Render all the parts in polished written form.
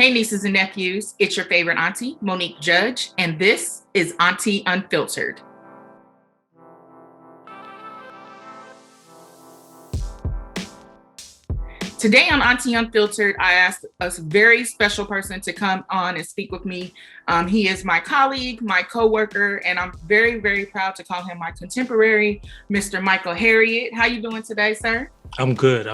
Hey, nieces and nephews, it's your favorite auntie, Monique Judge, and this is Auntie Unfiltered. Today on Auntie Unfiltered, I asked a very special person to come on and speak with me. He is my colleague, my coworker, and I'm very, very proud to call him my contemporary, Mr. Michael Harriot. How you doing today, sir? I'm good.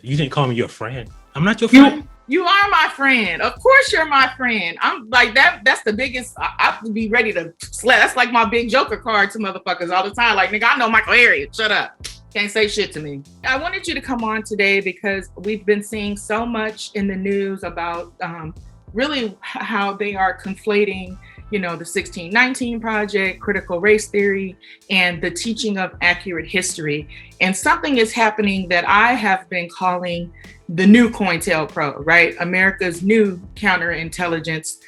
You didn't call me your friend. I'm not your friend. You are my friend. Of course you're my friend. I'm like that. That's the biggest. I have to be ready to slap. That's like my big joker card to motherfuckers all the time. Like, nigga, I know Michael Harriot. Shut up. Can't say shit to me. I wanted you to come on today because we've been seeing so much in the news about really how they are conflating, the 1619 Project, critical race theory, and the teaching of accurate history. And something is happening that I have been calling the new COINTELPRO, right? America's new counterintelligence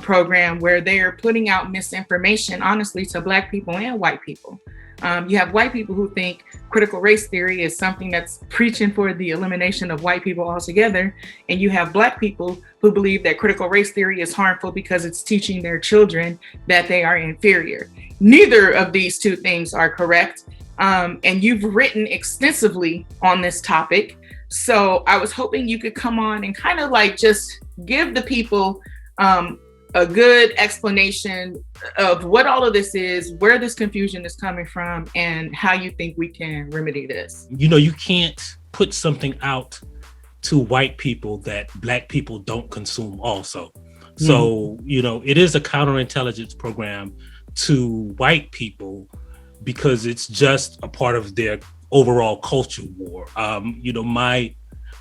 program, where they are putting out misinformation, honestly, to Black people and white people. You have white people who think critical race theory is something that's preaching for the elimination of white people altogether. And you have Black people who believe that critical race theory is harmful because it's teaching their children that they are inferior. Neither of these two things are correct. And you've written extensively on this topic. So I was hoping you could come on and kind of like just give the people a good explanation of what all of this is, where this confusion is coming from, and how you think we can remedy this. You can't put something out to white people that Black people don't consume also. So, it is a counterintelligence program to white people because it's just a part of their overall culture war. My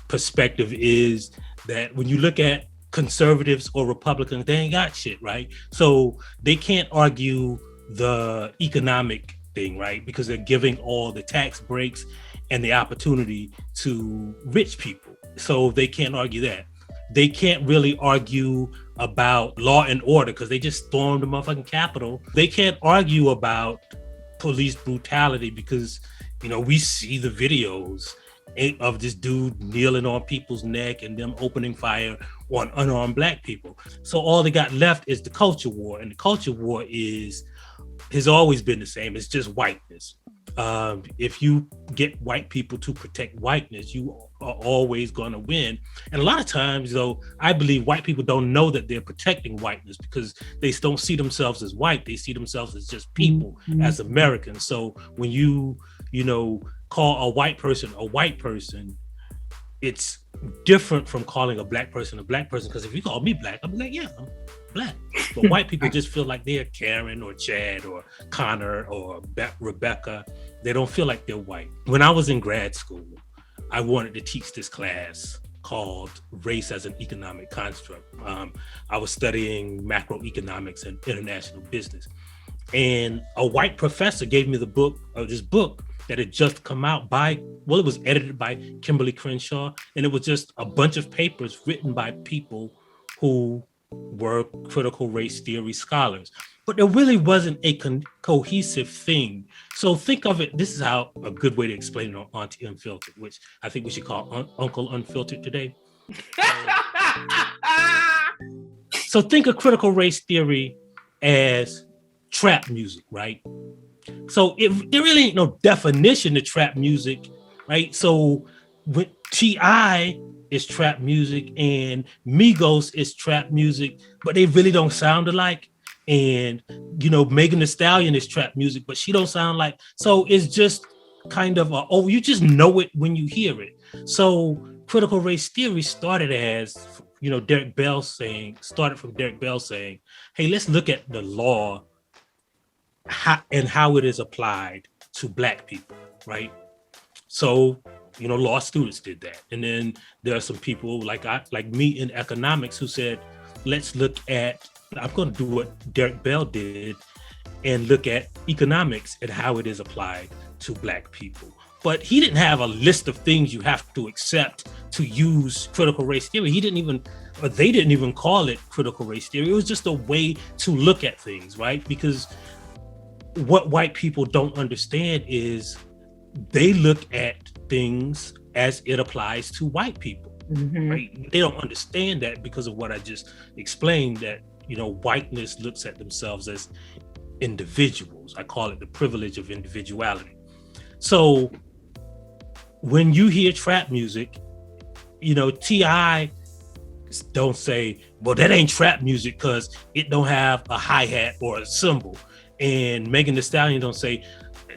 perspective is that when you look at conservatives or Republicans, they ain't got shit, right? So they can't argue the economic thing, right? Because they're giving all the tax breaks and the opportunity to rich people. So they can't argue that. They can't really argue about law and order because they just stormed the motherfucking Capitol. They can't argue about police brutality because, we see the videos of this dude kneeling on people's neck and them opening fire on unarmed Black people. So all they got left is the culture war, and the culture war has always been the same. It's just whiteness. If you get white people to protect whiteness, you are always going to win. And a lot of times, though, I believe white people don't know that they're protecting whiteness because they don't see themselves as white. They see themselves as just people, as Americans. So when you call a white person, it's different from calling a Black person a Black person. Because if you call me Black, I'm like, yeah, I'm Black. But white people just feel like they're Karen or Chad or Connor or Rebecca. They don't feel like they're white. When I was in grad school, I wanted to teach this class called Race as an Economic Construct. I was studying macroeconomics and international business. And a white professor gave me this book that had just come out it was edited by Kimberly Crenshaw, and it was just a bunch of papers written by people who were critical race theory scholars. But there really wasn't a cohesive thing. So think of it, this is how a good way to explain it on Auntie Unfiltered, which I think we should call Uncle Unfiltered today. So think of critical race theory as trap music, right? So there really ain't no definition to trap music, right? So when T.I. is trap music and Migos is trap music, but they really don't sound alike. And, Megan Thee Stallion is trap music, but she don't sound like. So it's just kind of you just know it when you hear it. So critical race theory started as, Derek Bell saying, hey, let's look at the law and how it is applied to Black people, right? So, law students did that. And then there are some people like me in economics who said, let's look at, I'm going to do what Derek Bell did and look at economics and how it is applied to Black people. But he didn't have a list of things you have to accept to use critical race theory. They didn't even call it critical race theory. It was just a way to look at things, right? Because what white people don't understand is they look at things as it applies to white people. Mhm. right? They don't understand that because of what I just explained, that, you know, whiteness looks at themselves as individuals. I call it the privilege of individuality. So when you hear trap music, you know, T.I. don't say, well, that ain't trap music because it don't have a hi-hat or a cymbal. And Megan Thee Stallion don't say,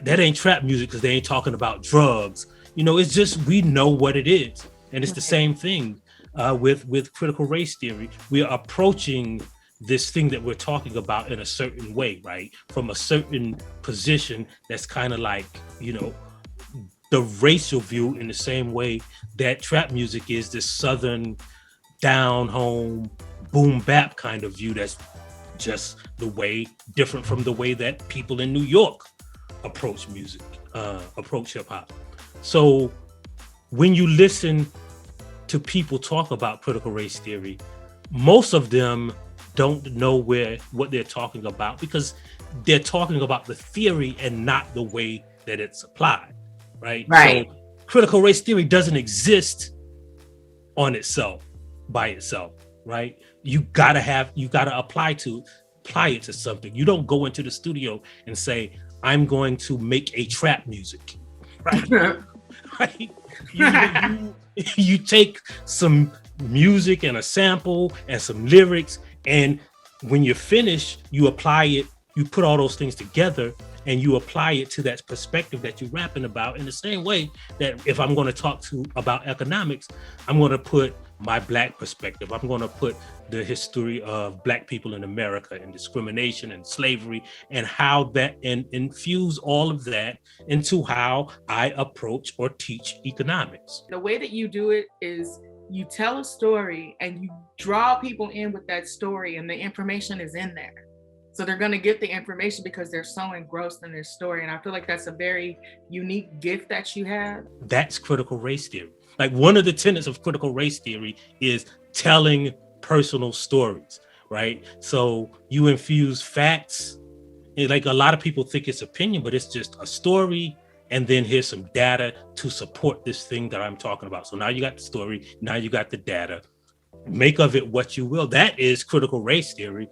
that ain't trap music because they ain't talking about drugs. You know, it's just, we know what it is. And it's the same thing with critical race theory. We are approaching this thing that we're talking about in a certain way, right? From a certain position that's kind of like, you know, the racial view, in the same way that trap music is this Southern down home boom bap kind of view that's just the way different from the way that people in New York approach music, approach hip hop. So when you listen to people talk about critical race theory, most of them don't know what they're talking about, because they're talking about the theory and not the way that it's applied, right? Right. So critical race theory doesn't exist on itself, by itself, right? You gotta apply it to something. You don't go into the studio and say, I'm going to make a trap music, right? Right? You take some music and a sample and some lyrics, and when you're finished, you apply it, you put all those things together, and you apply it to that perspective that you're rapping about. In the same way that if I'm going to talk about economics, I'm going to put my Black perspective. I'm going to put the history of Black people in America and discrimination and slavery, and how that, and infuse all of that into how I approach or teach economics. The way that you do it is you tell a story and you draw people in with that story, and the information is in there. So they're going to get the information because they're so engrossed in their story. And I feel like that's a very unique gift that you have. That's critical race theory. Like, one of the tenets of critical race theory is telling personal stories, right? So you infuse facts. Like, a lot of people think it's opinion, but it's just a story, and then here's some data to support this thing that I'm talking about. So now you got the story, now you got the data. Make of it what you will. That is critical race theory.